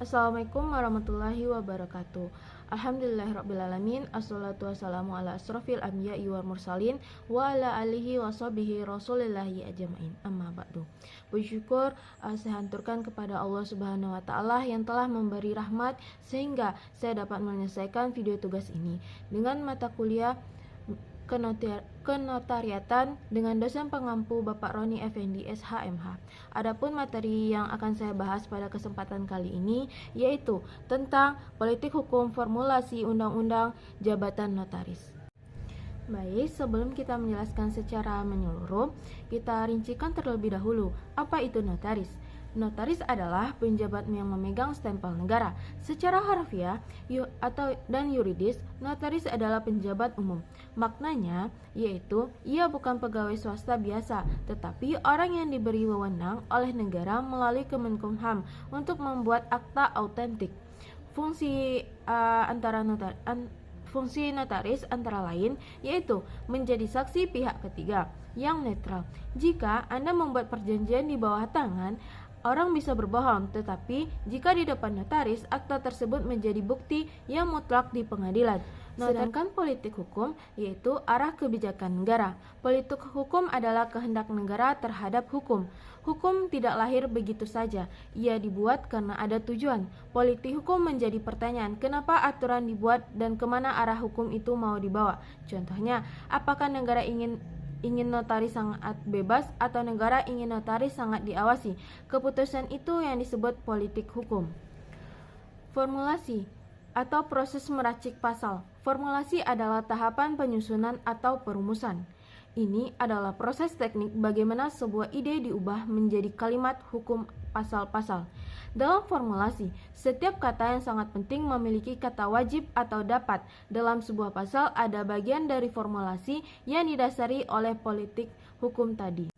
Assalamualaikum warahmatullahi wabarakatuh. Alhamdulillahirrabbilalamin. Assalatu wassalamu ala asrofil anbiya'i wal mursalin wa ala alihi wa sahbihi rasulillahi ajma'in. Amma ba'du. Bersyukur saya hanturkan kepada Allah Subhanahu wa taala yang telah memberi rahmat sehingga saya dapat menyelesaikan video tugas ini dengan mata kuliah Kenotariatan dengan dosen pengampu Bapak Roni Effendi SHMH. Adapun materi yang akan saya bahas pada kesempatan kali ini yaitu tentang politik hukum formulasi undang-undang jabatan notaris. Baik, sebelum kita menjelaskan secara menyeluruh, kita rincikan terlebih dahulu apa itu notaris. Notaris adalah penjabat yang memegang stempel negara. Secara harfiah dan yuridis, notaris adalah penjabat umum. Maknanya yaitu ia bukan pegawai swasta biasa, tetapi orang yang diberi wewenang oleh negara melalui Kemenkumham untuk membuat akta autentik. Fungsi notaris antara lain yaitu menjadi saksi pihak ketiga yang netral. Jika Anda membuat perjanjian di bawah tangan, orang bisa berbohong, tetapi jika di depan notaris, akta tersebut menjadi bukti yang mutlak di pengadilan. Sedangkan politik hukum yaitu arah kebijakan negara. Politik hukum adalah kehendak negara terhadap hukum. Hukum tidak lahir begitu saja, ia dibuat karena ada tujuan. Politik hukum menjadi pertanyaan, kenapa aturan dibuat dan kemana arah hukum itu mau dibawa. Contohnya, apakah negara ingin notaris sangat bebas atau negara ingin notaris sangat diawasi. Keputusan itu yang disebut politik hukum. Formulasi atau proses meracik pasal. Formulasi adalah tahapan penyusunan atau perumusan. Ini adalah proses teknik bagaimana sebuah ide diubah menjadi kalimat hukum pasal-pasal. Dalam formulasi, setiap kata yang sangat penting memiliki kata wajib atau dapat. Dalam sebuah pasal ada bagian dari formulasi yang didasari oleh politik hukum tadi.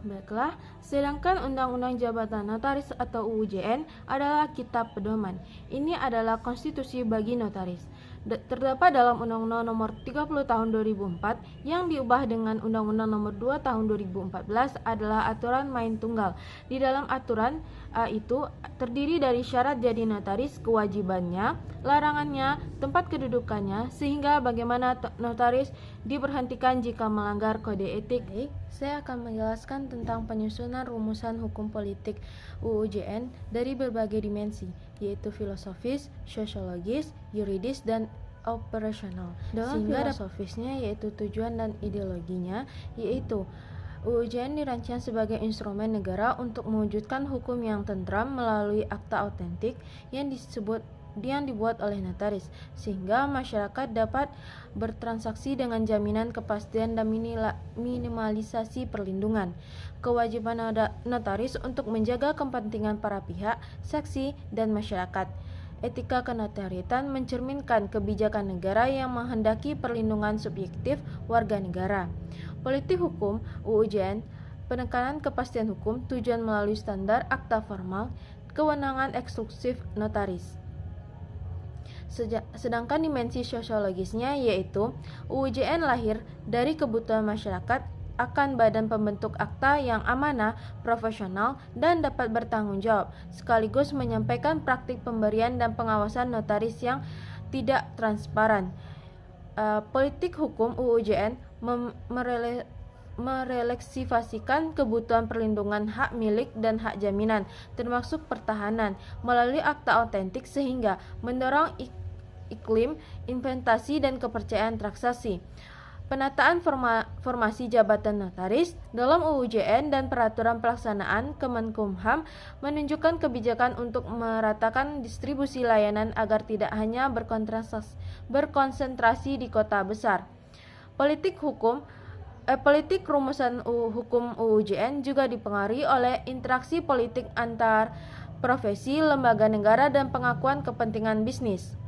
Baiklah, sedangkan Undang-Undang Jabatan Notaris atau UUJN adalah kitab pedoman. Ini adalah konstitusi bagi notaris. Terdapat dalam Undang-Undang Nomor 30 Tahun 2004 yang diubah dengan Undang-Undang Nomor 2 Tahun 2014 adalah aturan main tunggal. Di dalam aturan itu terdiri dari syarat jadi notaris, kewajibannya, larangannya, tempat kedudukannya, sehingga bagaimana notaris diberhentikan jika melanggar kode etik. Saya akan menjelaskan tentang penyusunan rumusan hukum politik UUJN dari berbagai dimensi, yaitu filosofis, sosiologis, yuridis, dan operasional. Dalam filosofisnya yaitu tujuan dan ideologinya, yaitu UUJN dirancang sebagai instrumen negara untuk mewujudkan hukum yang tentram melalui akta autentik yang dibuat oleh notaris, sehingga masyarakat dapat bertransaksi dengan jaminan kepastian dan minimalisasi perlindungan. Kewajiban notaris untuk menjaga kepentingan para pihak, saksi, dan masyarakat. Etika kenotariatan mencerminkan kebijakan negara yang menghendaki perlindungan subjektif warga negara. Politik hukum UUJN, penekanan kepastian hukum, tujuan melalui standar akta formal, kewenangan eksklusif notaris. Sedangkan dimensi sosiologisnya yaitu UUJN lahir dari kebutuhan masyarakat akan badan pembentuk akta yang amanah, profesional, dan dapat bertanggung jawab, sekaligus menyampaikan praktik pemberian dan pengawasan notaris yang tidak transparan. Politik hukum UUJN merelaksasikan kebutuhan perlindungan hak milik dan hak jaminan, termasuk pertahanan, melalui akta autentik sehingga mendorong iklim investasi dan kepercayaan transaksi. Penataan formasi jabatan notaris dalam UUJN dan peraturan pelaksanaan Kemenkumham menunjukkan kebijakan untuk meratakan distribusi layanan agar tidak hanya berkonsentrasi di kota besar. Politik rumusan hukum UUJN juga dipengaruhi oleh interaksi politik antar profesi, lembaga negara, dan pengakuan kepentingan bisnis.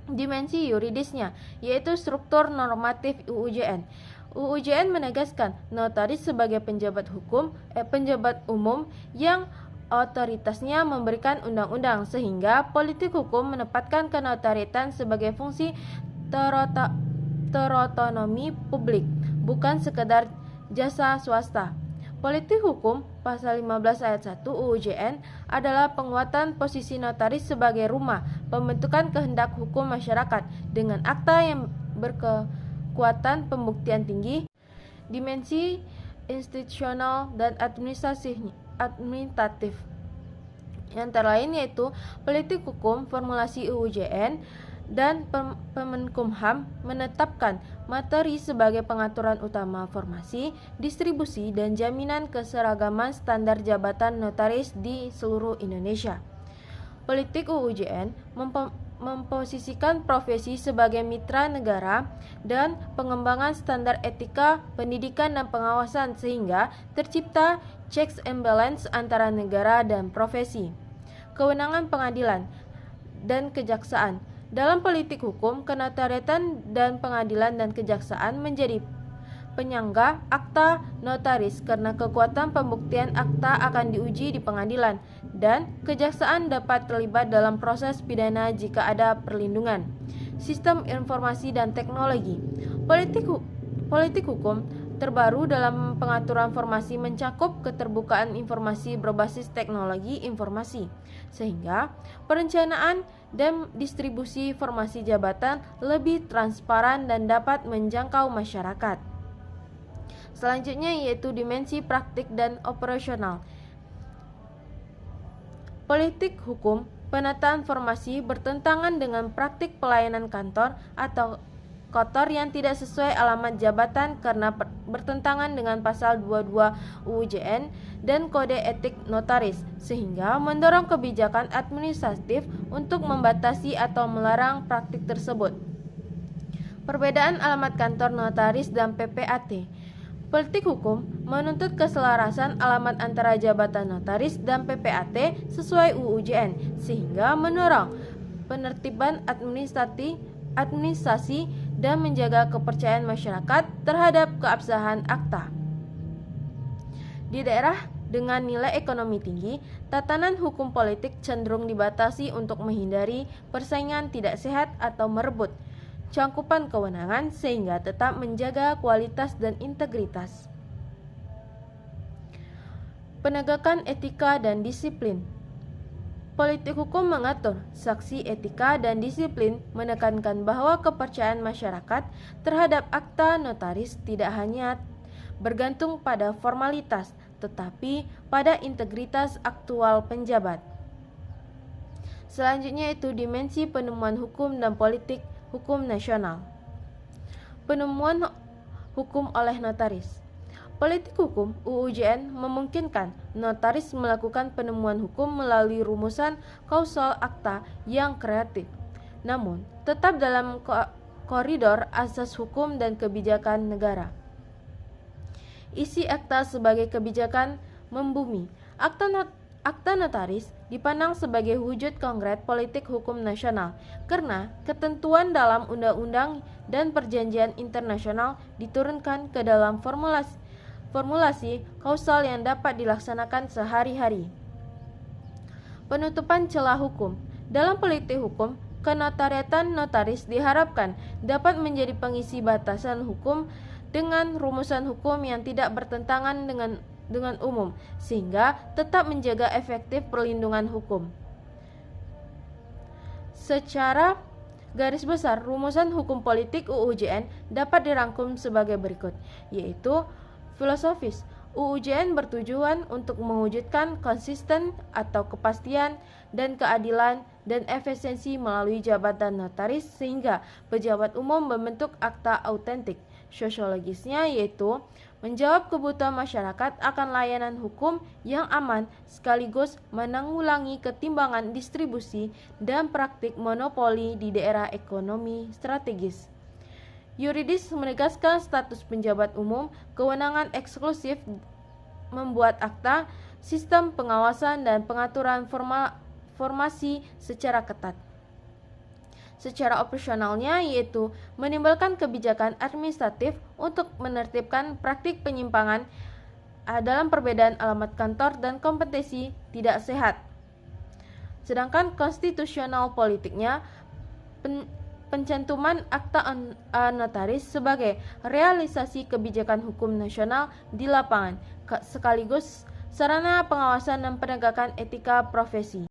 Dimensi yuridisnya yaitu struktur normatif UUJN. UUJN menegaskan notaris sebagai penjabat umum yang otoritasnya memberikan undang-undang, sehingga politik hukum menempatkan kenotariatan sebagai fungsi terotonomi publik, bukan sekedar jasa swasta. Politik hukum pasal 15 ayat 1 UU JN adalah penguatan posisi notaris sebagai rumah pembentukan kehendak hukum masyarakat dengan akta yang berkekuatan pembuktian tinggi, dimensi institusional dan administratif. Antara lain yaitu politik hukum formulasi UU JN dan Kemenkumham menetapkan materi sebagai pengaturan utama formasi, distribusi, dan jaminan keseragaman standar jabatan notaris di seluruh Indonesia. Politik UU JN memposisikan profesi sebagai mitra negara dan pengembangan standar etika, pendidikan, dan pengawasan sehingga tercipta checks and balance antara negara dan profesi. Kewenangan pengadilan dan kejaksaan. Dalam politik hukum, kenotariatan dan pengadilan dan kejaksaan menjadi penyangga akta notaris karena kekuatan pembuktian akta akan diuji di pengadilan dan kejaksaan dapat terlibat dalam proses pidana jika ada perlindungan. Sistem informasi dan teknologi. Politik hukum terbaru dalam pengaturan formasi mencakup keterbukaan informasi berbasis teknologi informasi, sehingga perencanaan dan distribusi formasi jabatan lebih transparan dan dapat menjangkau masyarakat. Selanjutnya yaitu dimensi praktik dan operasional. Politik hukum penataan formasi bertentangan dengan praktik pelayanan kantor atau kotor yang tidak sesuai alamat jabatan karena bertentangan dengan pasal 22 UU JN dan Kode Etik Notaris, sehingga mendorong kebijakan administratif untuk membatasi atau melarang praktik tersebut. Perbedaan alamat kantor notaris dan PPAT. Politik hukum menuntut keselarasan alamat antara jabatan notaris dan PPAT sesuai UU JN, sehingga mendorong penertiban administrasi dan menjaga kepercayaan masyarakat terhadap keabsahan akta. Di daerah dengan nilai ekonomi tinggi, tatanan hukum politik cenderung dibatasi untuk menghindari persaingan tidak sehat atau merebut cangkupan kewenangan sehingga tetap menjaga kualitas dan integritas. Penegakan etika dan disiplin. Politik hukum mengatur saksi etika dan disiplin, menekankan bahwa kepercayaan masyarakat terhadap akta notaris tidak hanya bergantung pada formalitas, tetapi pada integritas aktual penjabat. Selanjutnya itu dimensi penemuan hukum dan politik hukum nasional. Penemuan hukum oleh notaris. Politik hukum UU JN memungkinkan notaris melakukan penemuan hukum melalui rumusan kausal akta yang kreatif, namun tetap dalam koridor asas hukum dan kebijakan negara. Isi akta sebagai kebijakan membumi. Akta notaris dipandang sebagai wujud konkret politik hukum nasional karena ketentuan dalam undang-undang dan perjanjian internasional diturunkan ke dalam formulasi kausal yang dapat dilaksanakan sehari-hari. Penutupan celah hukum. Dalam politik hukum, kenotariatan notaris diharapkan dapat menjadi pengisi batasan hukum dengan rumusan hukum yang tidak bertentangan dengan umum, sehingga tetap menjaga efektif perlindungan hukum. Secara garis besar, rumusan hukum politik UU JN dapat dirangkum sebagai berikut, yaitu filosofis. UU JN bertujuan untuk mewujudkan konsisten atau kepastian dan keadilan dan efisiensi melalui jabatan notaris sehingga pejabat umum membentuk akta autentik. Sosiologisnya yaitu menjawab kebutuhan masyarakat akan layanan hukum yang aman sekaligus menanggulangi ketimbangan distribusi dan praktik monopoli di daerah ekonomi strategis. Yuridis menegaskan status penjabat umum, kewenangan eksklusif membuat akta, sistem pengawasan dan pengaturan formasi secara ketat. Secara operasionalnya yaitu menimbulkan kebijakan administratif untuk menertibkan praktik penyimpangan dalam perbedaan alamat kantor dan kompetensi tidak sehat. Sedangkan konstitusional politiknya pencantuman akta notaris sebagai realisasi kebijakan hukum nasional di lapangan, sekaligus sarana pengawasan dan penegakan etika profesi.